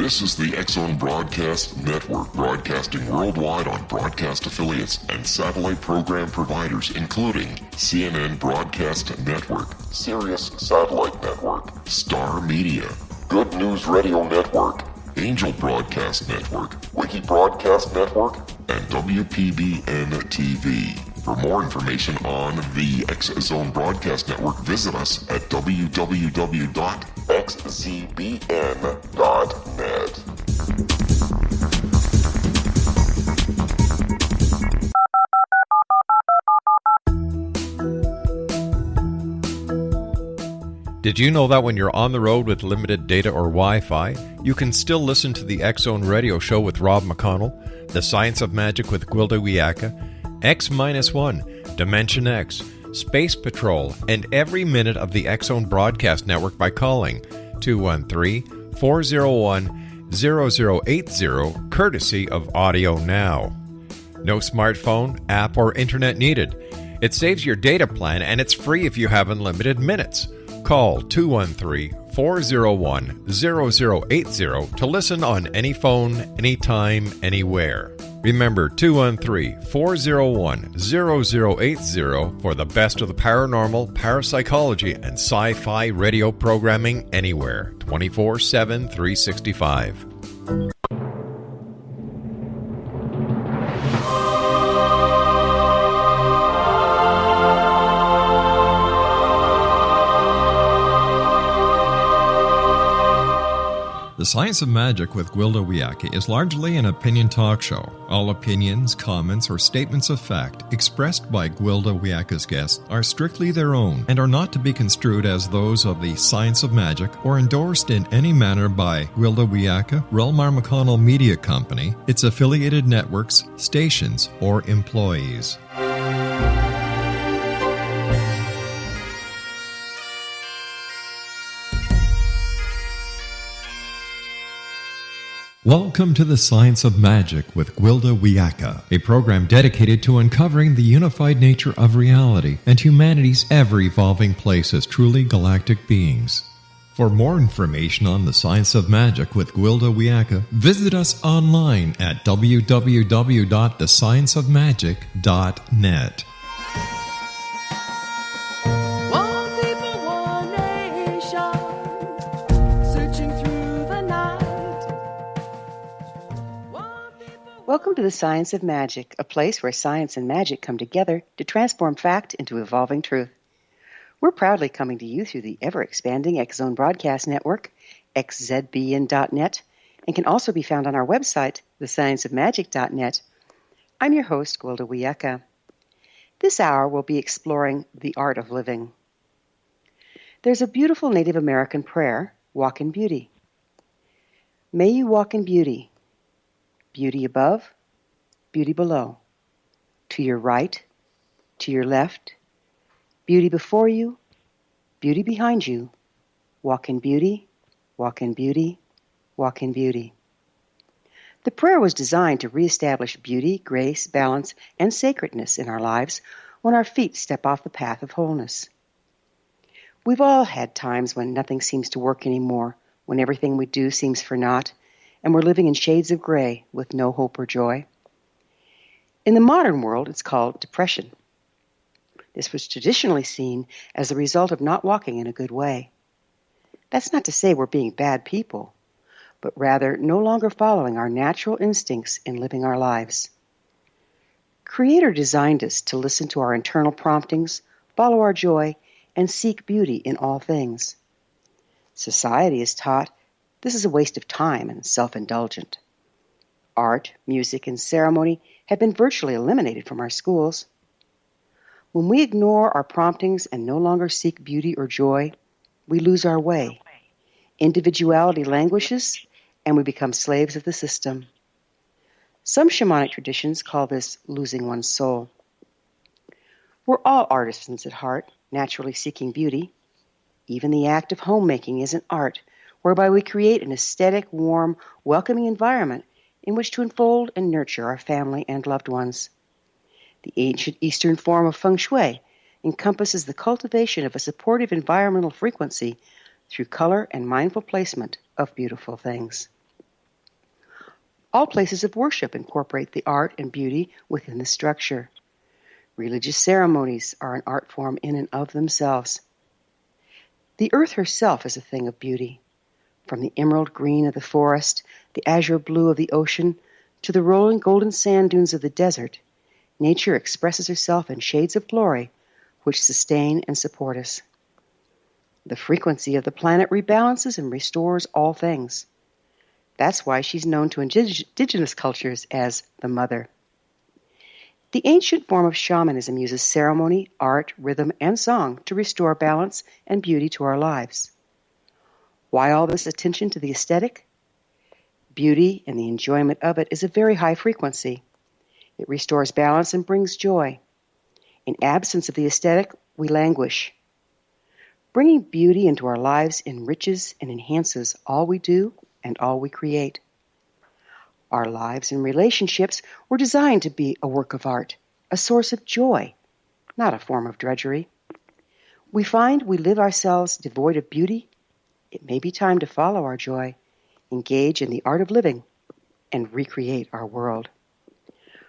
This is the X-Zone Broadcast Network, broadcasting worldwide on broadcast affiliates and satellite program providers, including CNN Broadcast Network, Sirius Satellite Network, Star Media, Good News Radio Network, Angel Broadcast Network, Wiki Broadcast Network, and WPBN TV. For more information on the X-Zone Broadcast Network, visit us at www.xzbn.net. Did you know that when you're on the road with limited data or Wi-Fi, you can still listen to the X-Zone Radio Show with Rob McConnell, The Science of Magic with Gwilda Wiyaka, X-1, Dimension X, Space Patrol, and every minute of the X-Zone Broadcast Network by calling 213-401-0080, courtesy of Audio Now. No smartphone, app, or internet needed. It saves your data plan, and it's free if you have unlimited minutes. Call 213-401-0080 to listen on any phone, anytime, anywhere. Remember, 213-401-0080 for the best of the paranormal, parapsychology, and sci-fi radio programming anywhere, 24/7, 365. The Science of Magic with Gwilda Wiyaka is largely an opinion talk show. All opinions, comments, or statements of fact expressed by Gwilda Wiyaka's guests are strictly their own and are not to be construed as those of the Science of Magic or endorsed in any manner by Gwilda Wiyaka, REL-MAR McConnell Media Company, its affiliated networks, stations, or employees. Welcome to the Science of Magic with Gwilda Wiyaka, a program dedicated to uncovering the unified nature of reality and humanity's ever-evolving place as truly galactic beings. For more information on the Science of Magic with Gwilda Wiyaka, visit us online at www.thescienceofmagic.net. Welcome to the Science of Magic, a place where science and magic come together to transform fact into evolving truth. We're proudly coming to you through the ever-expanding X-Zone Broadcast Network, xzbn.net, and can also be found on our website, thescienceofmagic.net. I'm your host, Gwilda Wiyaka. This hour we'll be exploring the art of living. There's a beautiful Native American prayer, Walk in Beauty. May you walk in beauty. Beauty above, beauty below, to your right, to your left, beauty before you, beauty behind you. Walk in beauty, walk in beauty, walk in beauty. The prayer was designed to reestablish beauty, grace, balance, and sacredness in our lives when our feet step off the path of wholeness. We've all had times when nothing seems to work anymore, when everything we do seems for naught, and we're living in shades of gray with no hope or joy. In the modern world, it's called depression. This was traditionally seen as the result of not walking in a good way. That's not to say we're being bad people, but rather no longer following our natural instincts in living our lives. Creator designed us to listen to our internal promptings, follow our joy, and seek beauty in all things. Society is taught this is a waste of time and self-indulgent. Art, music, and ceremony have been virtually eliminated from our schools. When we ignore our promptings and no longer seek beauty or joy, we lose our way. Individuality languishes, and we become slaves of the system. Some shamanic traditions call this losing one's soul. We're all artisans at heart, naturally seeking beauty. Even the act of homemaking is an art, whereby we create an aesthetic, warm, welcoming environment in which to enfold and nurture our family and loved ones. The ancient Eastern form of feng shui encompasses the cultivation of a supportive environmental frequency through color and mindful placement of beautiful things. All places of worship incorporate the art and beauty within the structure. Religious ceremonies are an art form in and of themselves. The earth herself is a thing of beauty. From the emerald green of the forest, the azure blue of the ocean, to the rolling golden sand dunes of the desert, nature expresses herself in shades of glory which sustain and support us. The frequency of the planet rebalances and restores all things. That's why she's known to indigenous cultures as the Mother. The ancient form of shamanism uses ceremony, art, rhythm, and song to restore balance and beauty to our lives. Why all this attention to the aesthetic? Beauty and the enjoyment of it is a very high frequency. It restores balance and brings joy. In absence of the aesthetic, we languish. Bringing beauty into our lives enriches and enhances all we do and all we create. Our lives and relationships were designed to be a work of art, a source of joy, not a form of drudgery. We find we live ourselves devoid of beauty. It may be time to follow our joy, engage in the art of living, and recreate our world.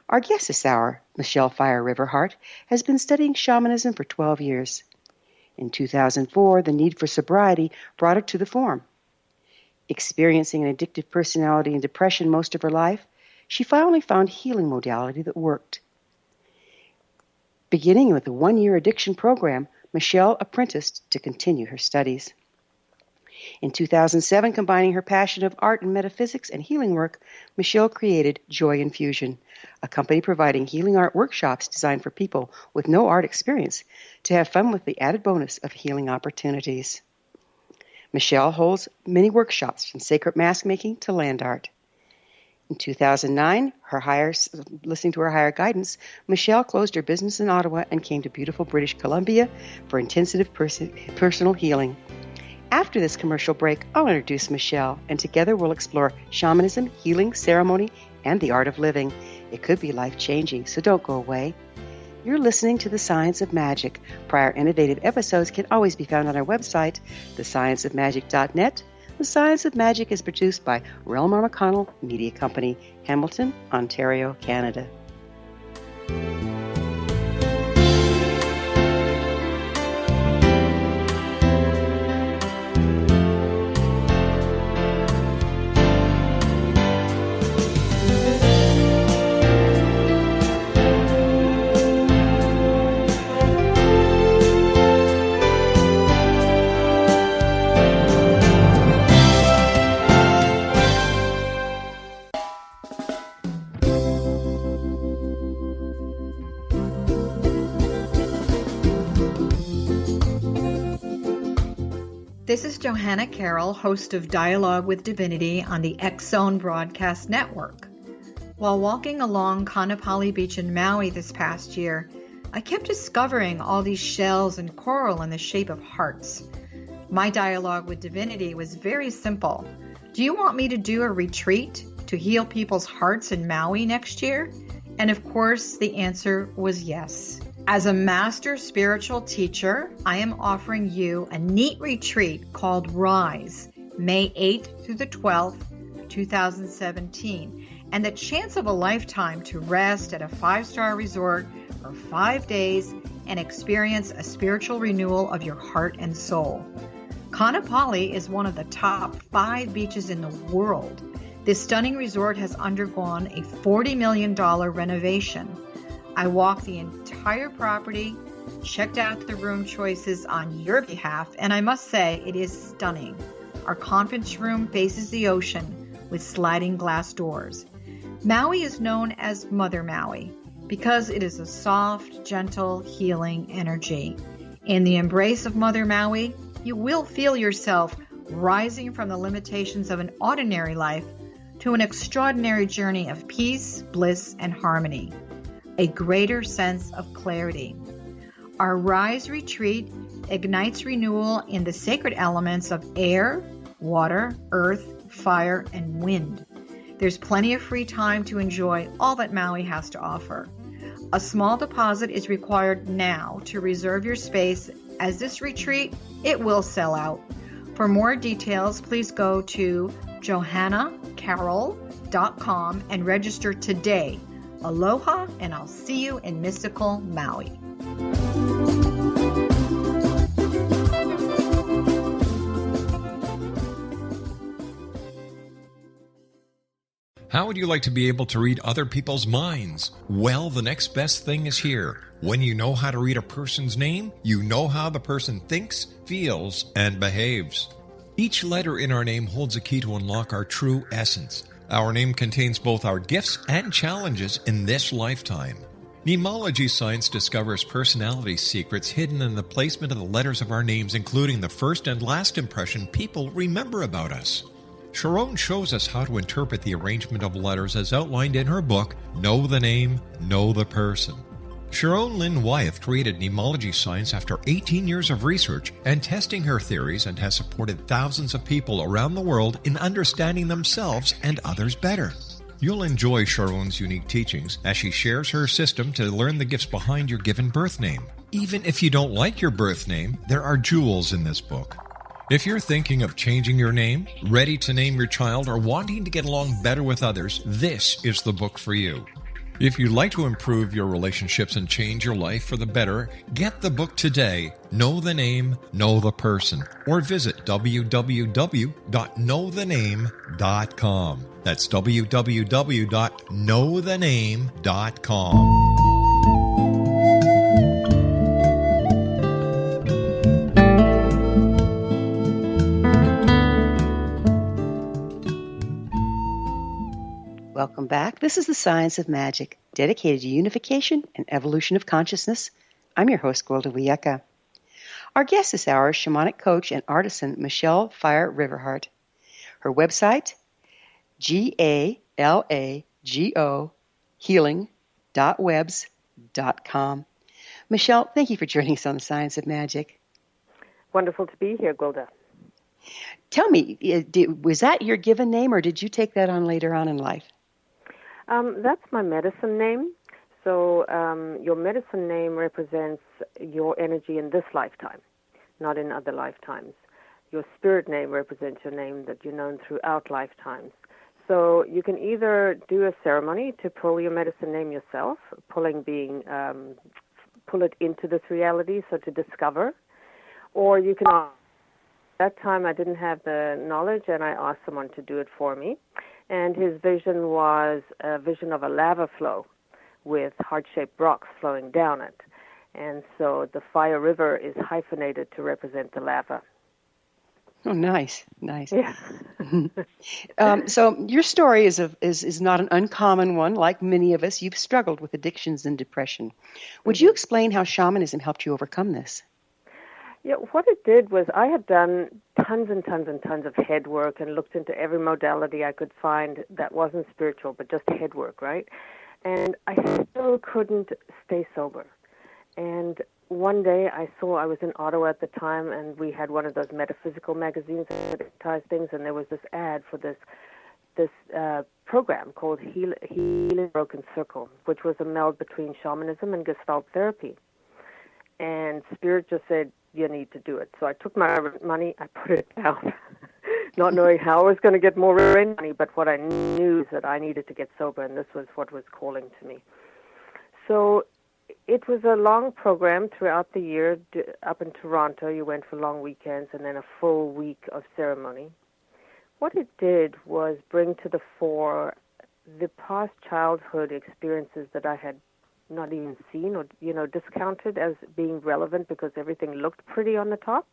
Our guest this hour, Michele Fire-River Heart, has been studying shamanism for 12 years. In 2004, the need for sobriety brought her to the form. Experiencing an addictive personality and depression most of her life, she finally found healing modality that worked. Beginning with a 1-year addiction program, Michele apprenticed to continue her studies. In 2007, combining her passion of art and metaphysics and healing work, Michele created Joy Infusion, a company providing healing art workshops designed for people with no art experience to have fun with the added bonus of healing opportunities. Michele holds many workshops from sacred mask making to land art. In 2009, listening to her higher guidance, Michele closed her business in Ottawa and came to beautiful British Columbia for intensive personal healing. After this commercial break, I'll introduce Michele, and together we'll explore shamanism, healing, ceremony, and the art of living. It could be life-changing, so don't go away. You're listening to The Science of Magic. Prior innovative episodes can always be found on our website, thescienceofmagic.net. The Science of Magic is produced by REL-MAR McConnell Media Company, Hamilton, Ontario, Canada. This is Johanna Carroll, host of Dialogue with Divinity on the X-Zone Broadcast Network. While walking along Kaanapali Beach in Maui this past year, I kept discovering all these shells and coral in the shape of hearts. My dialogue with Divinity was very simple. Do you want me to do a retreat to heal people's hearts in Maui next year? And of course, the answer was yes. As a master spiritual teacher, I am offering you a neat retreat called Rise, May 8th through the 12th, 2017, and the chance of a lifetime to rest at a 5-star resort for 5 days and experience a spiritual renewal of your heart and soul. Kaanapali is one of the top 5 beaches in the world. This stunning resort has undergone a $40 million renovation. I walked the entire property, checked out the room choices on your behalf, and I must say it is stunning. Our conference room faces the ocean with sliding glass doors. Maui is known as Mother Maui because it is a soft, gentle, healing energy. In the embrace of Mother Maui, you will feel yourself rising from the limitations of an ordinary life to an extraordinary journey of peace, bliss, and harmony. A greater sense of clarity. Our Rise retreat ignites renewal in the sacred elements of air, water, earth, fire, and wind. There's plenty of free time to enjoy all that Maui has to offer. A small deposit is required now to reserve your space, as this retreat, it will sell out. For more details, please go to johannacarroll.com and register today. Aloha, and I'll see you in mystical Maui. How would you like to be able to read other people's minds? Well, the next best thing is here. When you know how to read a person's name, you know how the person thinks, feels, and behaves. Each letter in our name holds a key to unlock our true essence. Our name contains both our gifts and challenges in this lifetime. Nemology science discovers personality secrets hidden in the placement of the letters of our names, including the first and last impression people remember about us. Sharon shows us how to interpret the arrangement of letters as outlined in her book, Know the Name, Know the Person. Sharon Lynn Wyeth created Nemology science after 18 years of research and testing her theories, and has supported thousands of people around the world in understanding themselves and others better. You'll enjoy Sharon's unique teachings as she shares her system to learn the gifts behind your given birth name. Even if you don't like your birth name, there are jewels in this book. If you're thinking of changing your name, ready to name your child, or wanting to get along better with others, this is the book for you. If you'd like to improve your relationships and change your life for the better, get the book today, Know the Name, Know the Person, or visit www.knowthename.com. That's www.knowthename.com. Welcome back. This is the Science of Magic, dedicated to unification and evolution of consciousness. I'm your host, Gwilda Wiyaka. Our guest this hour is shamanic coach and artisan Michele Fire-River Heart. Her website, GALAGO healing.webs.com. Michele, thank you for joining us on the Science of Magic. Wonderful to be here, Gwilda. Tell me, was that your given name, or did you take that on later on in life? That's my medicine name. So your medicine name represents your energy in this lifetime, not in other lifetimes. Your spirit name represents your name that you're known throughout lifetimes. So you can either do a ceremony to pull your medicine name yourself, pulling being pull it into this reality, so to discover, or you can. At that time, I didn't have the knowledge, and I asked someone to do it for me. And his vision was a vision of a lava flow with heart-shaped rocks flowing down it. And so the Fire River is hyphenated to represent the lava. Oh, nice. Yeah. So your story is not an uncommon one. Like many of us, you've struggled with addictions and depression. Would you explain how shamanism helped you overcome this? Yeah, what it did was I had done tons and tons and tons of head work and looked into every modality I could find that wasn't spiritual, but just head work, right? And I still couldn't stay sober. And one day I was in Ottawa at the time, and we had one of those metaphysical magazines that advertised things, and there was this ad for this program called Healing Broken Circle, which was a meld between shamanism and Gestalt therapy. And Spirit just said, you need to do it. So I took my money, I put it down, not knowing how I was going to get more money, but what I knew is that I needed to get sober, and this was what was calling to me. So it was a long program throughout the year. Up in Toronto, you went for long weekends and then a full week of ceremony. What it did was bring to the fore the past childhood experiences that I had not even seen or, discounted as being relevant because everything looked pretty on the top.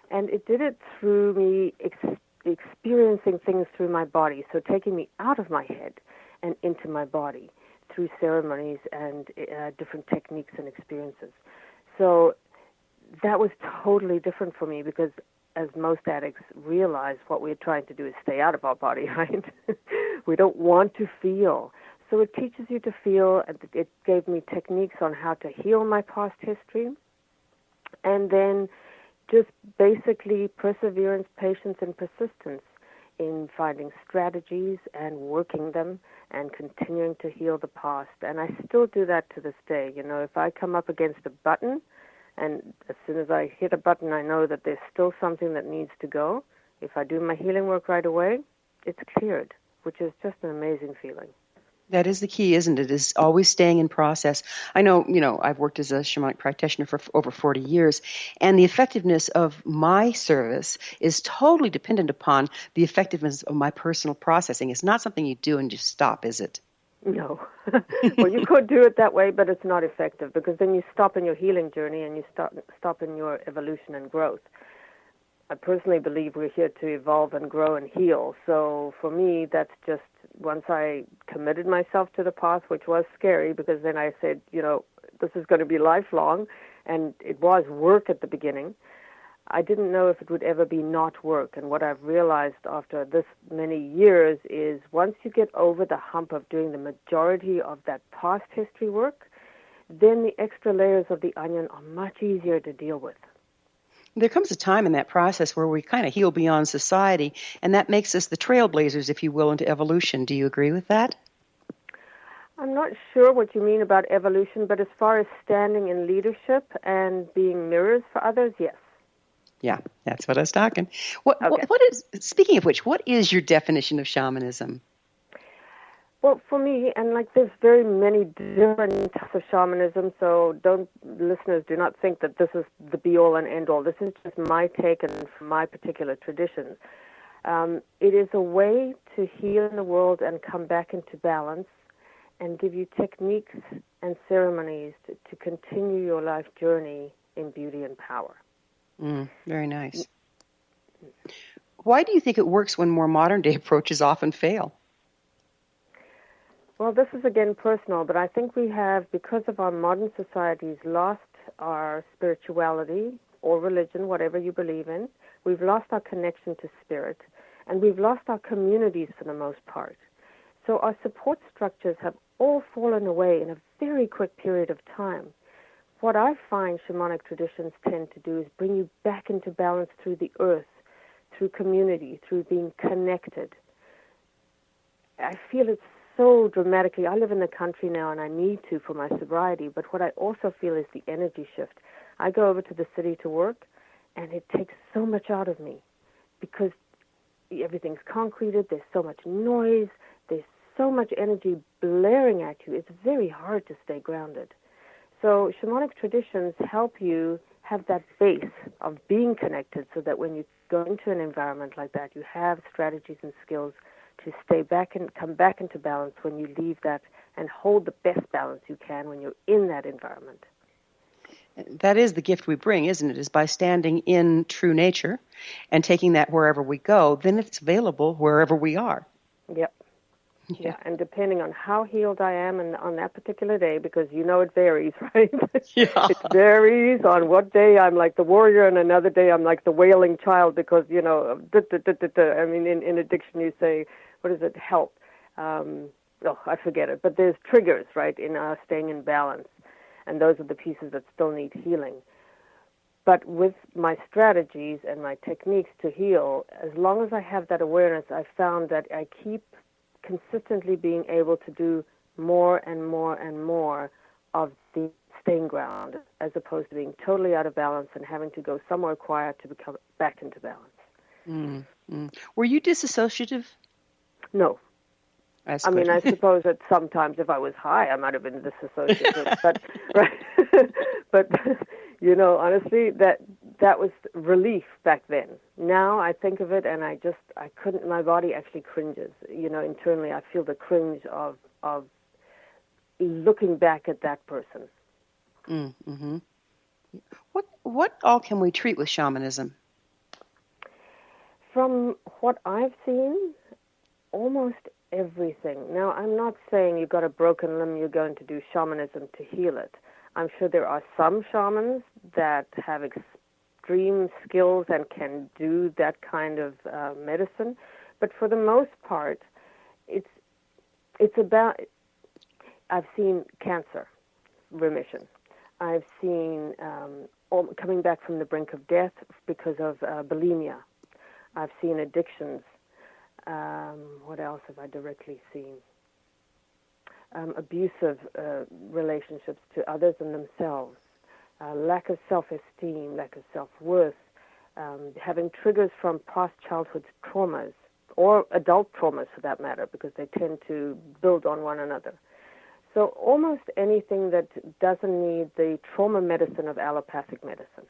And it did it through me experiencing things through my body, so taking me out of my head and into my body through ceremonies and different techniques and experiences. So that was totally different for me because, as most addicts realize, what we're trying to do is stay out of our body, right? We don't want to feel. So it teaches you to feel. It gave me techniques on how to heal my past history. And then just basically perseverance, patience, and persistence in finding strategies and working them and continuing to heal the past. And I still do that to this day. If I come up against a button, and as soon as I hit a button, I know that there's still something that needs to go. If I do my healing work right away, it's cleared, which is just an amazing feeling. That is the key, isn't it? Is always staying in process. I know, I've worked as a shamanic practitioner for over 40 years, and the effectiveness of my service is totally dependent upon the effectiveness of my personal processing. It's not something you do and just stop, is it? No. Well, you could do it that way, but it's not effective, because then you stop in your healing journey and you stop in your evolution and growth. I personally believe we're here to evolve and grow and heal. So for me, that's just, once I committed myself to the path, which was scary, because then I said, this is going to be lifelong, and it was work at the beginning. I didn't know if it would ever be not work. And what I've realized after this many years is once you get over the hump of doing the majority of that past history work, then the extra layers of the onion are much easier to deal with. There comes a time in that process where we kind of heal beyond society, and that makes us the trailblazers, if you will, into evolution. Do you agree with that? I'm not sure what you mean about evolution, but as far as standing in leadership and being mirrors for others, yes. Yeah, that's what I was talking. Okay. Speaking of which, what is your definition of shamanism? Well, for me, and there's very many different types of shamanism, so listeners do not think that this is the be-all and end-all. This is just my take and from my particular tradition. It is a way to heal in the world and come back into balance and give you techniques and ceremonies to continue your life journey in beauty and power. Very nice. Why do you think it works when more modern-day approaches often fail? Well, this is again personal, but I think we have, because of our modern societies, lost our spirituality or religion, whatever you believe in. We've lost our connection to spirit, and we've lost our communities for the most part. So our support structures have all fallen away in a very quick period of time. What I find shamanic traditions tend to do is bring you back into balance through the earth, through community, through being connected. I feel it's so dramatically. I live in the country now, and I need to for my sobriety, but what I also feel is the energy shift. I go over to the city to work, and it takes so much out of me because everything's concreted, there's so much noise, there's so much energy blaring at you. It's very hard to stay grounded. So shamanic traditions help you have that base of being connected so that when you go into an environment like that, you have strategies and skills to stay back and come back into balance when you leave that, and hold the best balance you can when you're in that environment. That is the gift we bring, isn't it? Is by standing in true nature and taking that wherever we go, then it's available wherever we are. Yep. Yeah, and depending on how healed I am and on that particular day, because it varies, right? Yeah. It varies on what day I'm like the warrior and another day I'm like the wailing child because, I mean, in addiction you say, what is it, help? I forget it. But there's triggers, right, in staying in balance. And those are the pieces that still need healing. But with my strategies and my techniques to heal, as long as I have that awareness, I found that I keep consistently being able to do more and more and more of the staying ground, as opposed to being totally out of balance and having to go somewhere quiet to become back into balance. Were you disassociative? No. That's I good. mean, I suppose that sometimes if I was high, I might have been disassociative, but right. But honestly, that was relief back then. Now I think of it, and I couldn't. My body actually cringes. Internally, I feel the cringe of looking back at that person. Mm-hmm. What all can we treat with shamanism? From what I've seen, almost everything. Now, I'm not saying you've got a broken limb, you're going to do shamanism to heal it. I'm sure there are some shamans that have extreme skills and can do that kind of medicine, but for the most part, it's about. I've seen cancer remission. I've seen coming back from the brink of death because of bulimia. I've seen addictions. What else have I directly seen? Abusive relationships to others and themselves, lack of self-esteem, lack of self-worth, having triggers from past childhood traumas or adult traumas for that matter, because they tend to build on one another. So almost anything that doesn't need the trauma medicine of allopathic medicine.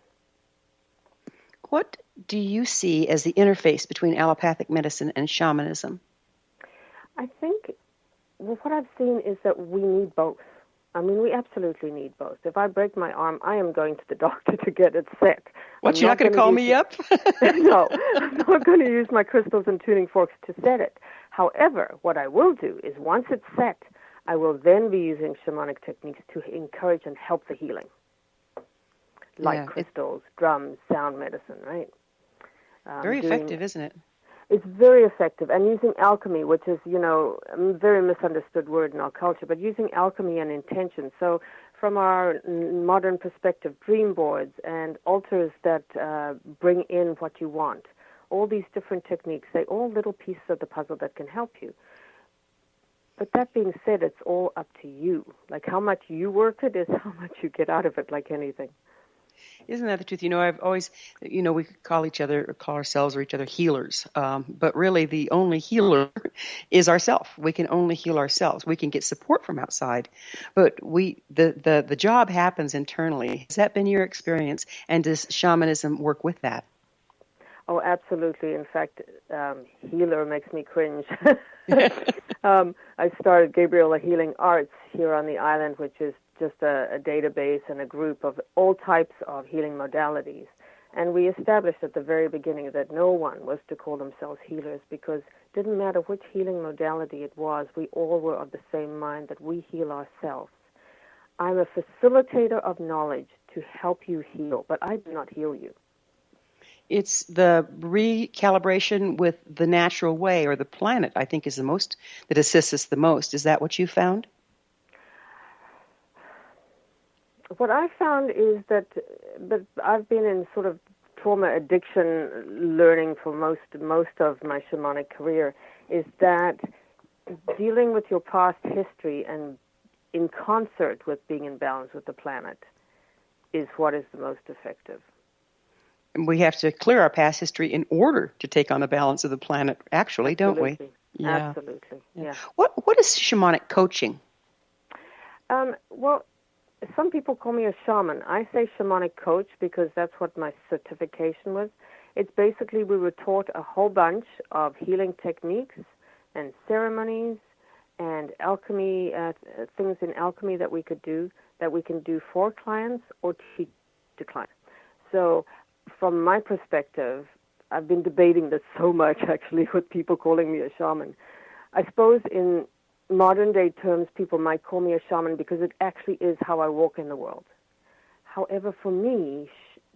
What do you see as the interface between allopathic medicine and shamanism? I think what I've seen is that we need both. I mean, we absolutely need both. If I break my arm, I am going to the doctor to get it set. What, you're not going to call me up? No, I'm not going to use my crystals and tuning forks to set it. However, what I will do is once it's set, I will then be using shamanic techniques to encourage and help the healing. Like crystals, drums, sound medicine, right? Very effective, isn't it? It's very effective. And using alchemy, which is, a very misunderstood word in our culture, but using alchemy and intention. So from our modern perspective, dream boards and altars that bring in what you want, all these different techniques, they're all little pieces of the puzzle that can help you. But that being said, it's all up to you. Like how much you work it is how much you get out of it, like anything. Isn't that the truth? I've always, we could call ourselves or each other healers. But really the only healer is ourself. We can only heal ourselves. We can get support from outside. But the job happens internally. Has that been your experience? And does shamanism work with that? Oh, absolutely. In fact, healer makes me cringe. I started Gabriela Healing Arts here on the island, which is just a database and a group of all types of healing modalities. And we established at the very beginning that no one was to call themselves healers because it didn't matter which healing modality it was. We all were of the same mind that we heal ourselves. I'm a facilitator of knowledge to help you heal, but I do not heal you. It's the recalibration with the natural way or the planet, I think, is the most that assists us the most. Is that what you found? What I found is that I've been in sort of trauma addiction learning for most of my shamanic career, is that dealing with your past history and in concert with being in balance with the planet is what is the most effective. And we have to clear our past history in order to take on the balance of the planet, actually, Absolutely. Don't we? Yeah. Absolutely, yeah. What is shamanic coaching? Well, some people call me a shaman. I say shamanic coach because that's what my certification was. It's basically we were taught a whole bunch of healing techniques and ceremonies and alchemy, things in alchemy that we could do, that we can do for clients or teach to clients. So from my perspective, I've been debating this so much actually with people calling me a shaman. I suppose in modern day terms, people might call me a shaman because it actually is how I walk in the world. However, for me,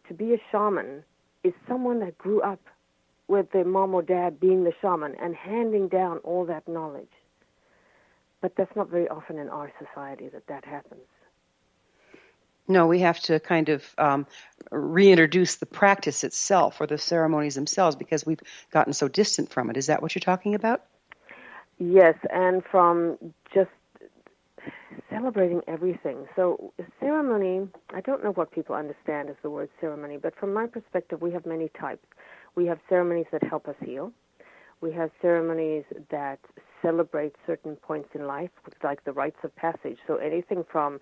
to be a shaman is someone that grew up with their mom or dad being the shaman and handing down all that knowledge. But that's not very often in our society that happens. No, we have to kind of reintroduce the practice itself or the ceremonies themselves because we've gotten so distant from it. Is that what you're talking about? Yes, and from just celebrating everything. So ceremony, I don't know what people understand as the word ceremony, but from my perspective, we have many types. We have ceremonies that help us heal. We have ceremonies that celebrate certain points in life, like the rites of passage. So anything from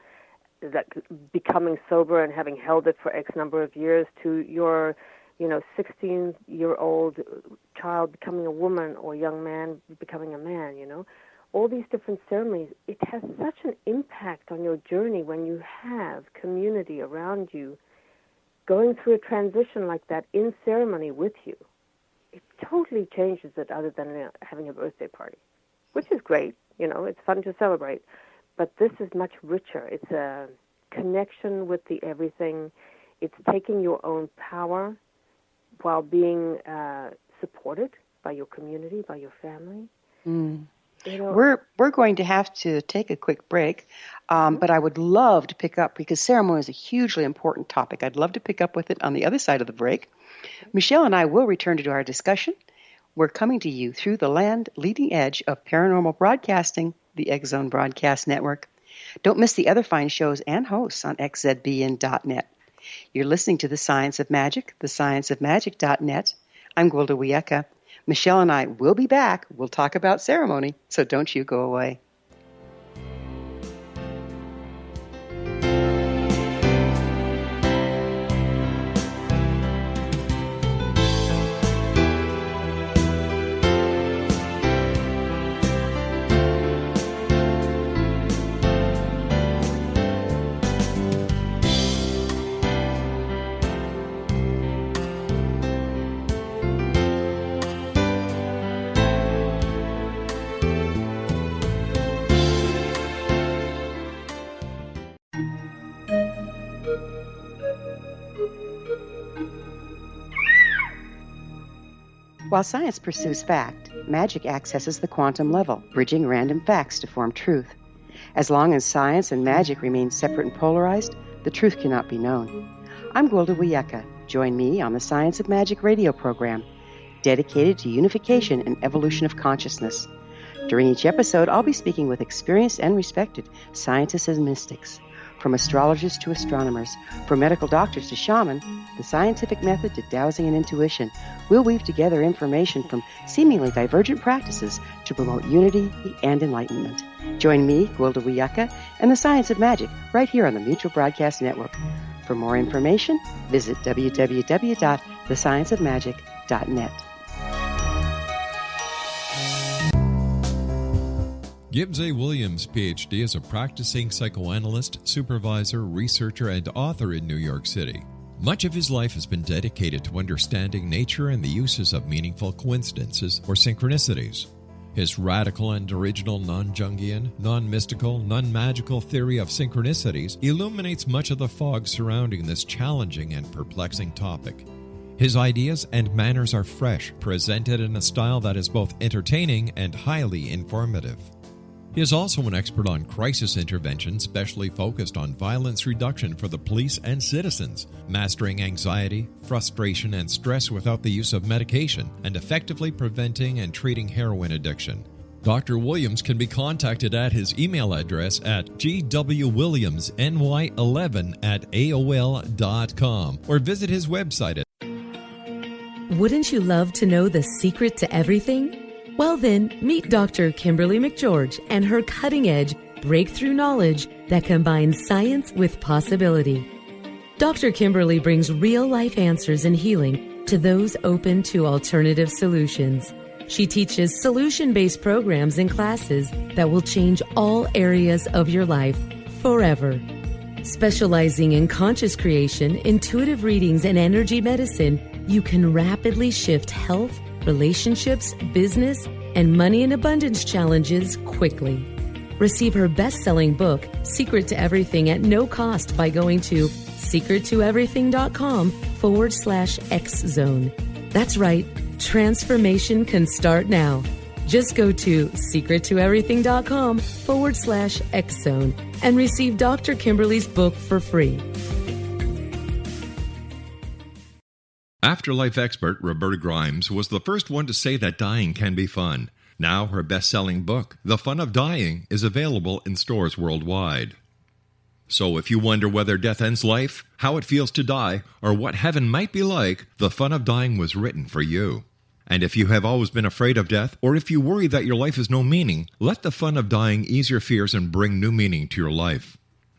like becoming sober and having held it for X number of years to your 16-year-old child becoming a woman or young man becoming a man, All these different ceremonies, it has such an impact on your journey when you have community around you going through a transition like that in ceremony with you. It totally changes it other than having a birthday party, which is great, it's fun to celebrate. But this is much richer. It's a connection with the everything. It's taking your own power while being supported by your community, by your family. Mm. We're going to have to take a quick break, but I would love to pick up, because ceremony is a hugely important topic. I'd love to pick up with it on the other side of the break. Michele and I will return to our discussion. We're coming to you through the land leading edge of paranormal broadcasting, the X Zone Broadcast Network. Don't miss the other fine shows and hosts on xzbn.net. You're listening to The Science of Magic, thescienceofmagic.net. I'm Gwilda Wiyaka. Michele and I will be back. We'll talk about ceremony, so don't you go away. While science pursues fact, magic accesses the quantum level, bridging random facts to form truth. As long as science and magic remain separate and polarized, the truth cannot be known. I'm Gwilda Wiyaka. Join me on the Science of Magic radio program, dedicated to unification and evolution of consciousness. During each episode, I'll be speaking with experienced and respected scientists and mystics. From astrologers to astronomers, from medical doctors to shaman, the scientific method to dowsing and intuition, we'll weave together information from seemingly divergent practices to promote unity and enlightenment. Join me, Gwilda Wiyaka, and the Science of Magic right here on the Mutual Broadcast Network. For more information, visit www.thescienceofmagic.net. Gibbs A. Williams, Ph.D., is a practicing psychoanalyst, supervisor, researcher, and author in New York City. Much of his life has been dedicated to understanding nature and the uses of meaningful coincidences or synchronicities. His radical and original non-Jungian, non-mystical, non-magical theory of synchronicities illuminates much of the fog surrounding this challenging and perplexing topic. His ideas and manners are fresh, presented in a style that is both entertaining and highly informative. He is also an expert on crisis intervention, specially focused on violence reduction for the police and citizens, mastering anxiety, frustration, and stress without the use of medication, and effectively preventing and treating heroin addiction. Dr. Williams can be contacted at his email address at gwwilliamsny11@aol.com or visit his website at... Wouldn't you love to know the secret to everything? Well then, meet Dr. Kimberly McGeorge and her cutting-edge breakthrough knowledge that combines science with possibility. Dr. Kimberly brings real-life answers and healing to those open to alternative solutions. She teaches solution-based programs and classes that will change all areas of your life forever. Specializing in conscious creation, intuitive readings, and energy medicine, you can rapidly shift health, relationships, business, and money and abundance challenges quickly. Receive her best-selling book, Secret to Everything, at no cost by going to secrettoeverything.com/X-Zone. That's right, transformation can start now. Just go to secrettoeverything.com/X-Zone and receive Dr. Kimberly's book for free. Afterlife expert Roberta Grimes was the first one to say that dying can be fun. Now her best-selling book, The Fun of Dying, is available in stores worldwide. So if you wonder whether death ends life, how it feels to die, or what heaven might be like, The Fun of Dying was written for you. And if you have always been afraid of death, or if you worry that your life has no meaning, let The Fun of Dying ease your fears and bring new meaning to your life.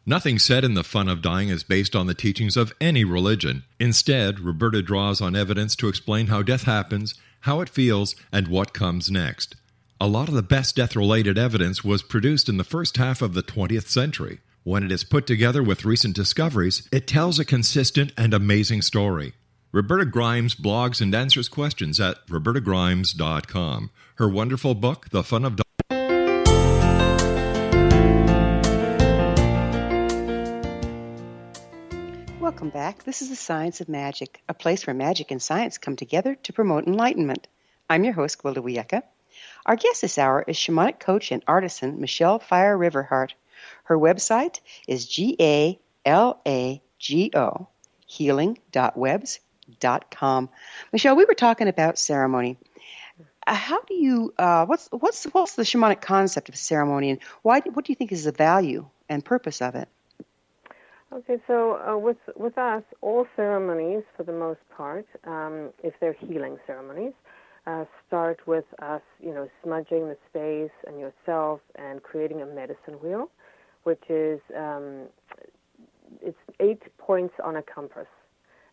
Nothing said in The Fun of Dying is based on the teachings of any religion. Instead, Roberta draws on evidence to explain how death happens, how it feels, and what comes next. A lot of the best death-related evidence was produced in the first half of the 20th century. When it is put together with recent discoveries, it tells a consistent and amazing story. Roberta Grimes blogs and answers questions at robertagrimes.com. Her wonderful book, The Fun of Dying. Welcome back. This is the Science of Magic, a place where magic and science come together to promote enlightenment. I'm your host, Gwilda Wiyaka. Our guest this hour is shamanic coach and artisan Michele Fire-River Heart. Her website is GALAGO, healing.webs.com. Michele, we were talking about ceremony. How do you? What's the shamanic concept of ceremony, and what do you think is the value and purpose of it? Okay, so with us, all ceremonies, for the most part, if they're healing ceremonies, start start with us, smudging the space and yourself and creating a medicine wheel, which is, it's 8 points on a compass.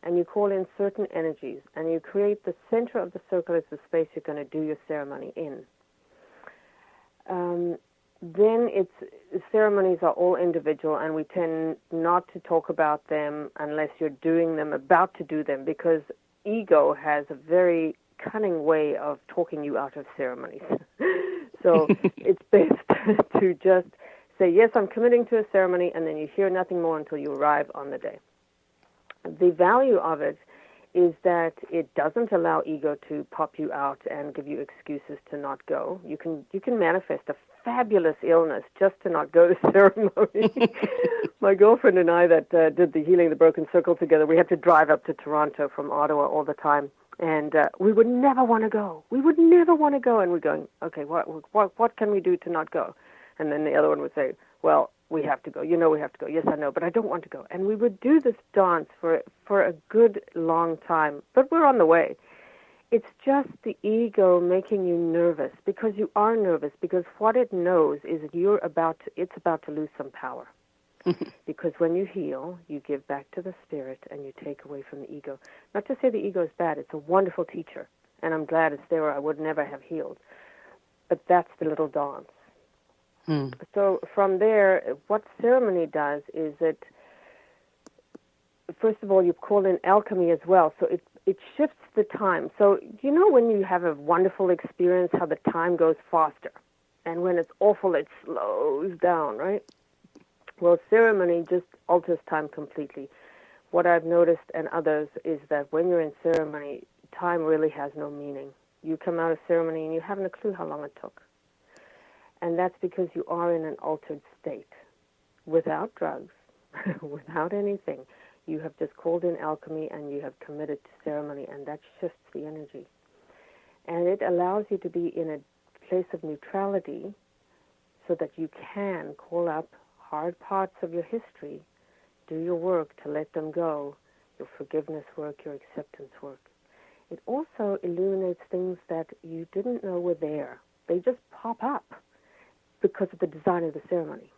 And you call in certain energies, and you create the center of the circle as the space you're going to do your ceremony in. Then ceremonies are all individual, and we tend not to talk about them unless you're doing them, about to do them, because ego has a very cunning way of talking you out of ceremonies. So it's best to just say, yes, I'm committing to a ceremony, and then you hear nothing more until you arrive on the day. The value of it is that it doesn't allow ego to pop you out and give you excuses to not go. You can manifest a fabulous illness just to not go to ceremony. My girlfriend and I that did the Healing the Broken Circle together, we had to drive up to Toronto from Ottawa all the time, and we would never want to go. We would never want to go, and we're going, okay, what can we do to not go? And then the other one would say, well, we have to go. We have to go. Yes, I know, but I don't want to go. And we would do this dance for a good long time, but we're on the way. It's just the ego making you nervous, because you are nervous, because what it knows is that it's about to lose some power. Because when you heal, you give back to the spirit and you take away from the ego. Not to say the ego is bad. It's a wonderful teacher, and I'm glad it's there or I would never have healed. But that's the little dance. So from there, what ceremony does is first of all, you call in alchemy as well. So it shifts the time. So when you have a wonderful experience, how the time goes faster. And when it's awful, it slows down, right? Well, ceremony just alters time completely. What I've noticed and others is that when you're in ceremony, time really has no meaning. You come out of ceremony and you haven't a clue how long it took. And that's because you are in an altered state, without drugs, without anything. You have just called in alchemy and you have committed to ceremony, and that shifts the energy. And it allows you to be in a place of neutrality so that you can call up hard parts of your history, do your work to let them go, your forgiveness work, your acceptance work. It also illuminates things that you didn't know were there. They just pop up because of the design of the ceremony.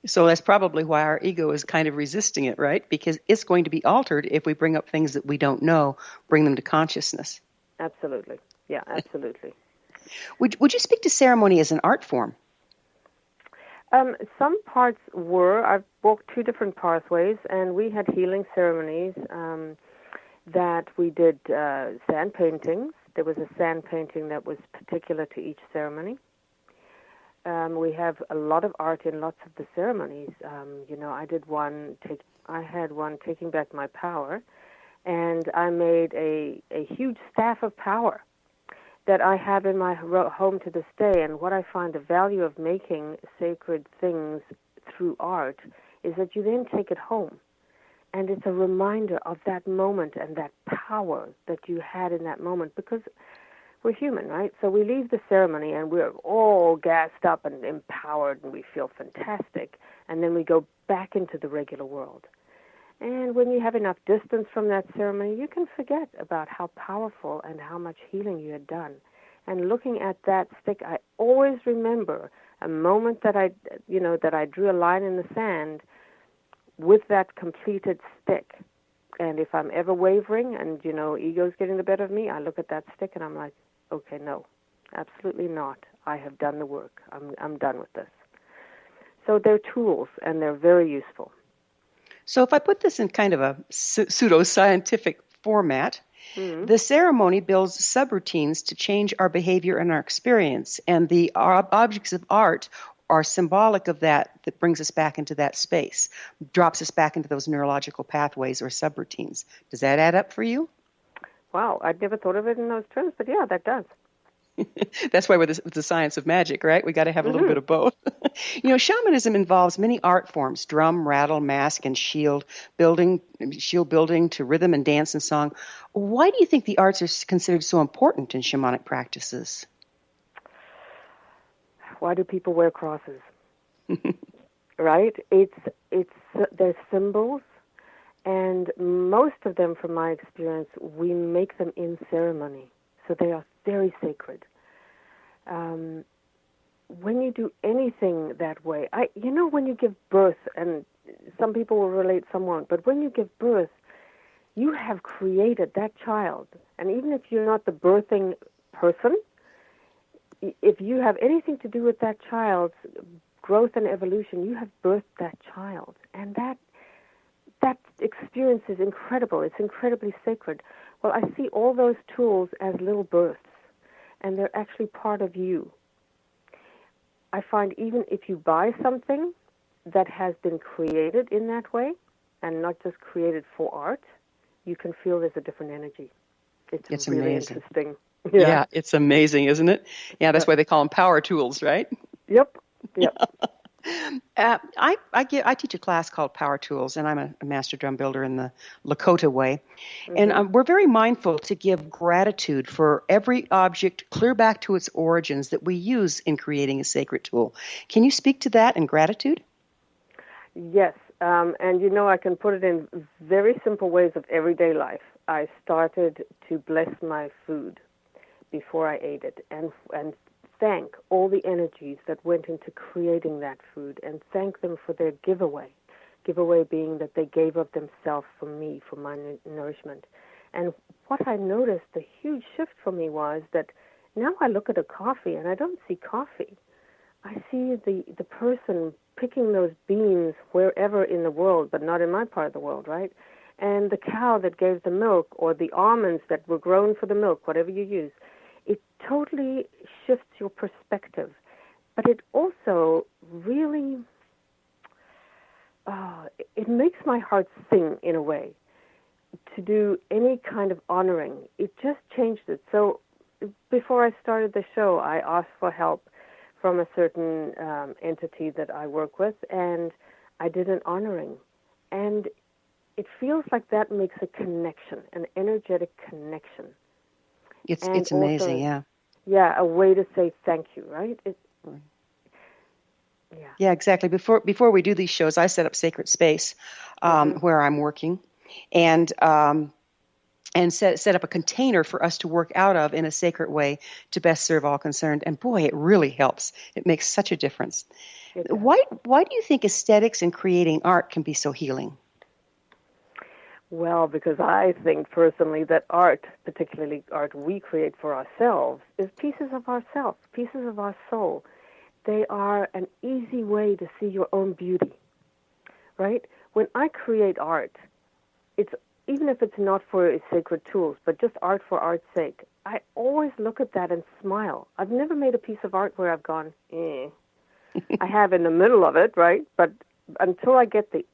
So that's probably why our ego is kind of resisting it, right? Because it's going to be altered if we bring up things that we don't know, bring them to consciousness. Absolutely. Yeah, absolutely. Would you speak to ceremony as an art form? Some parts were. I've walked 2 different pathways, and we had healing ceremonies that we did sand paintings. There was a sand painting that was particular to each ceremony. We have a lot of art in lots of the ceremonies. I had one taking back my power, and I made a huge staff of power that I have in my home to this day. And what I find the value of making sacred things through art is that you then take it home. And it's a reminder of that moment and that power that you had in that moment, because we're human, right? So we leave the ceremony and we're all gassed up and empowered and we feel fantastic. And then we go back into the regular world. And when you have enough distance from that ceremony, you can forget about how powerful and how much healing you had done. And looking at that stick, I always remember a moment that I drew a line in the sand with that completed stick. And if I'm ever wavering and, ego's getting the better of me, I look at that stick and I'm like, okay, no, absolutely not. I have done the work. I'm done with this. So they're tools, and they're very useful. So if I put this in kind of a pseudo-scientific format, the ceremony builds subroutines to change our behavior and our experience, and the objects of art are symbolic of that brings us back into that space, drops us back into those neurological pathways or subroutines. Does that add up for you? Wow, I'd never thought of it in those terms, but yeah, that does. That's why we're the science of magic, right? We got to have a little bit of both. Shamanism involves many art forms: drum, rattle, mask, and shield building to rhythm and dance and song. Why do you think the arts are considered so important in shamanic practices? Why do people wear crosses? Right? They're symbols, and most of them, from my experience, we make them in ceremony. So they are very sacred. When you do anything that way, when you give birth, and some people will relate, some won't, but when you give birth, you have created that child. And even if you're not the birthing person, if you have anything to do with that child's growth and evolution, you have birthed that child. And that experience is incredible. It's incredibly sacred. Well, I see all those tools as little births, and they're actually part of you. I find even if you buy something that has been created in that way, and not just created for art, you can feel there's a different energy. It's really amazing. Interesting. Yeah, it's amazing, isn't it? Yeah, that's why they call them power tools, right? Yep. I teach a class called Power Tools, and I'm a master drum builder in the Lakota way. Mm-hmm. And we're very mindful to give gratitude for every object clear back to its origins that we use in creating a sacred tool. Can you speak to that and gratitude? Yes, and I can put it in very simple ways of everyday life. I started to bless my food before I ate it, and thank all the energies that went into creating that food, and thank them for their giveaway being that they gave of themselves for me, for my nourishment. And what I noticed, the huge shift for me was that now I look at a coffee and I don't see coffee. I see the person picking those beans wherever in the world, but not in my part of the world, right? And the cow that gave the milk, or the almonds that were grown for the milk, whatever you use. It totally shifts your perspective. But it also really, it makes my heart sing in a way to do any kind of honoring. It just changed it. So before I started the show, I asked for help from a certain entity that I work with, and I did an honoring. And it feels like that makes a connection, an energetic connection. It's amazing, yeah. Yeah, a way to say thank you, right? Yeah, exactly. Before we do these shows, I set up sacred space where I'm working, and set up a container for us to work out of in a sacred way to best serve all concerned. And boy, it really helps. It makes such a difference. Why do you think aesthetics and creating art can be so healing? Well, because I think personally that art, particularly art we create for ourselves, is pieces of ourselves, pieces of our soul. They are an easy way to see your own beauty, right? When I create art, it's even if it's not for sacred tools, but just art for art's sake, I always look at that and smile. I've never made a piece of art where I've gone, eh. I have in the middle of it, right? But until I get the,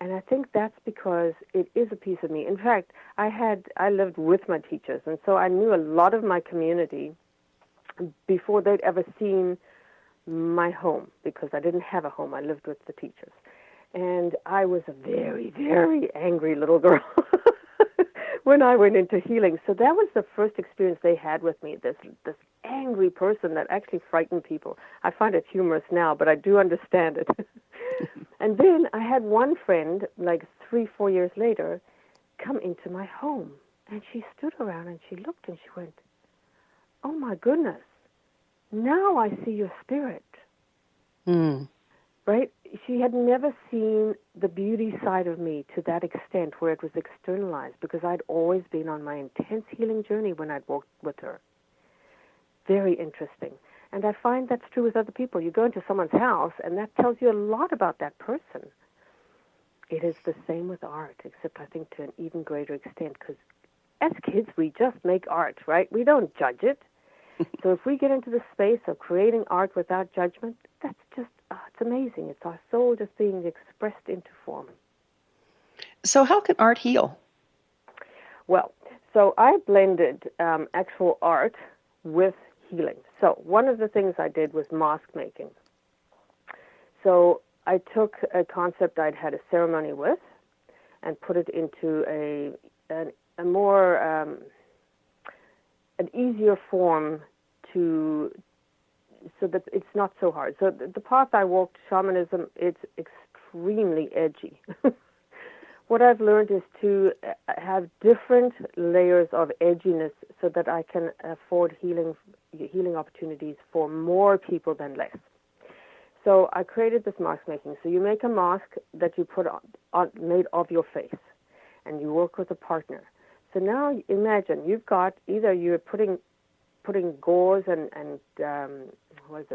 And I think that's because it is a piece of me. In fact, I lived with my teachers, and so I knew a lot of my community before they'd ever seen my home, because I didn't have a home. I lived with the teachers. And I was a very, very angry little girl when I went into healing. So that was the first experience they had with me, this angry person that actually frightened people. I find it humorous now, but I do understand it. And then I had one friend, like 3-4 years later, come into my home. And she stood around and she looked and she went, oh my goodness, now I see your spirit. Right? She had never seen the beauty side of me to that extent where it was externalized, because I'd always been on my intense healing journey when I'd walked with her. Very interesting. And I find that's true with other people. You go into someone's house, and that tells you a lot about that person. It is the same with art, except I think to an even greater extent, because as kids, we just make art, right? We don't judge it. So if we get into the space of creating art without judgment, that's just, it's amazing. It's our soul just being expressed into form. So how can art heal? Well, so I blended actual art with healing. So one of the things I did was mask making. So I took a concept I'd had a ceremony with and put it into a more, an easier form so that it's not so hard. So the path I walked, shamanism, it's extremely edgy. What I've learned is to have different layers of edginess so that I can afford healing opportunities for more people than less. So I created this mask making. So you make a mask that you put on made of your face, and you work with a partner. So now imagine you've got either you're putting gauze and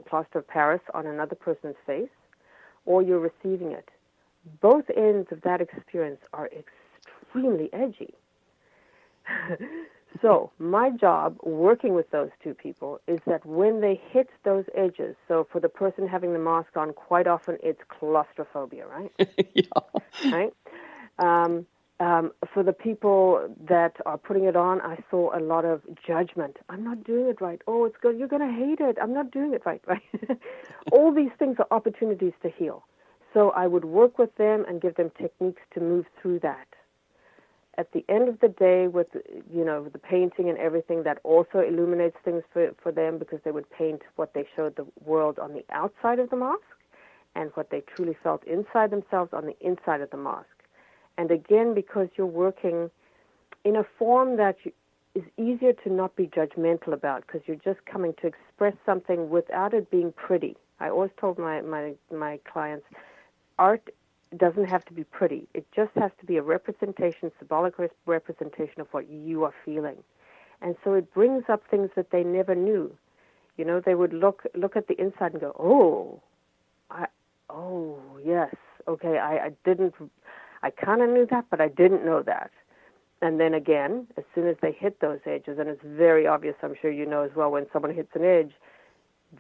plaster of Paris on another person's face, or you're receiving it. Both ends of that experience are extremely edgy. So my job working with those two people is that when they hit those edges, so for the person having the mask on, quite often it's claustrophobia, right? Yeah. Right? For the people that are putting it on, I saw a lot of judgment. I'm not doing it right. Oh, it's good. You're going to hate it. I'm not doing it right. All these things are opportunities to heal. So I would work with them and give them techniques to move through that. At the end of the day, with the painting and everything, that also illuminates things for them, because they would paint what they showed the world on the outside of the mask and what they truly felt inside themselves on the inside of the mask. And again, because you're working in a form that is easier to not be judgmental about, because you're just coming to express something without it being pretty. I always told my clients, art doesn't have to be pretty. It just has to be a representation, symbolic representation of what you are feeling. And so it brings up things that they never knew. They would look at the inside and go, oh, yes, okay, I kind of knew that, but I didn't know that. And then again, as soon as they hit those edges, and it's very obvious, I'm sure you know as well, when someone hits an edge,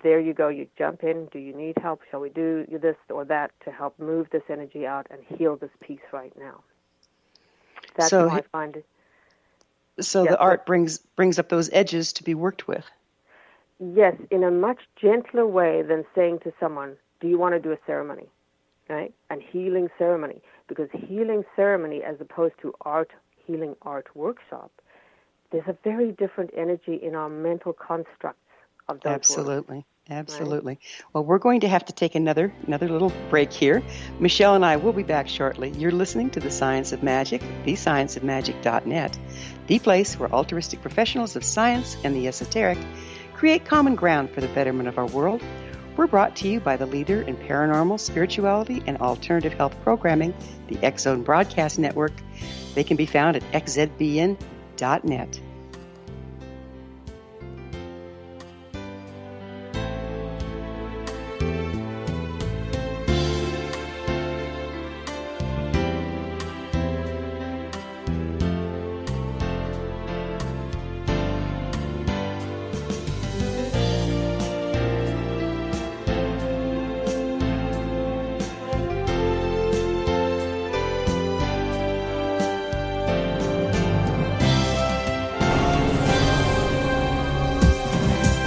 there you go, you jump in. Do you need help? Shall we do this or that to help move this energy out and heal this piece right now? That's how I find it. So the art brings up those edges to be worked with. Yes, in a much gentler way than saying to someone, do you want to do a ceremony? Right? And healing ceremony. Because healing ceremony, as opposed to healing art workshop, there's a very different energy in our mental constructs of those Absolutely. words. Absolutely. Right? Well, we're going to have to take another little break here. Michele and I will be back shortly. You're listening to The Science of Magic, thescienceofmagic.net, the place where altruistic professionals of science and the esoteric create common ground for the betterment of our world. We're brought to you by the leader in paranormal, spirituality, and alternative health programming, the X-Zone Broadcast Network. They can be found at xzbn.net.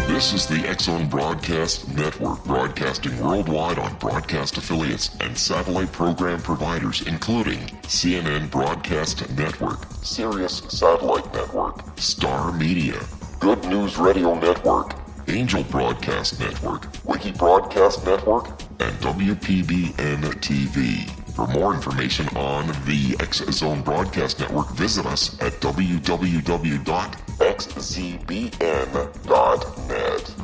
This is the X-Zone Broadcast Network, broadcasting worldwide on broadcast affiliates and satellite program providers, including CNN Broadcast Network, Sirius Satellite Network, Star Media, Good News Radio Network, Angel Broadcast Network, Wiki Broadcast Network, and WPBN TV. For more information on the X-Zone Broadcast Network, visit us at www.xzbn.net.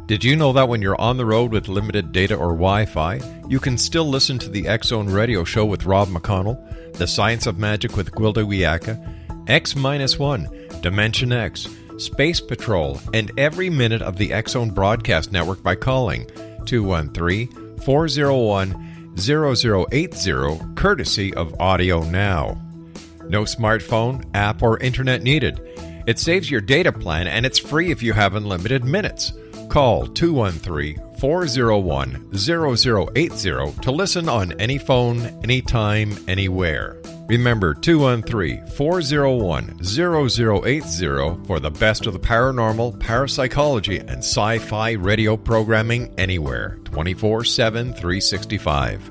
Did you know that when you're on the road with limited data or Wi-Fi, you can still listen to the X-Zone Radio Show with Rob McConnell, The Science of Magic with Gwilda Wiyaka, X-1, Dimension X, Space Patrol, and every minute of the X-Zone Broadcast Network by calling 213-401-0080, courtesy of Audio Now. No smartphone, app, or internet needed. It saves your data plan, and it's free if you have unlimited minutes. Call 213-401-0080 to listen on any phone, anytime, anywhere. Remember, 213-401-0080 for the best of the paranormal, parapsychology, and sci-fi radio programming anywhere, 24/7, 365.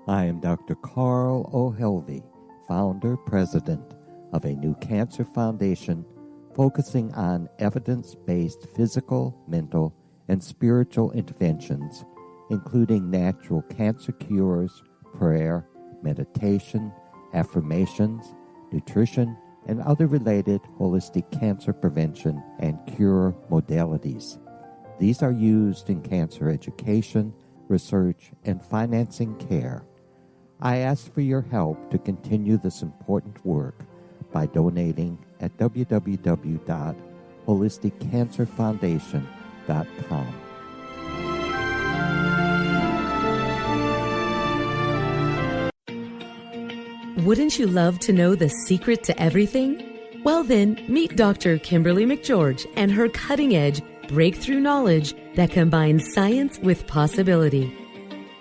I am Dr. Carl O'Helvey, founder, president of a new cancer foundation focusing on evidence-based physical, mental, and spiritual interventions, including natural cancer cures, prayer, meditation, affirmations, nutrition, and other related holistic cancer prevention and cure modalities. These are used in cancer education, research, and financing care. I ask for your help to continue this important work by donating at www.holisticcancerfoundation.com. Wouldn't you love to know the secret to everything? Well then, meet Dr. Kimberly McGeorge and her cutting-edge breakthrough knowledge that combines science with possibility.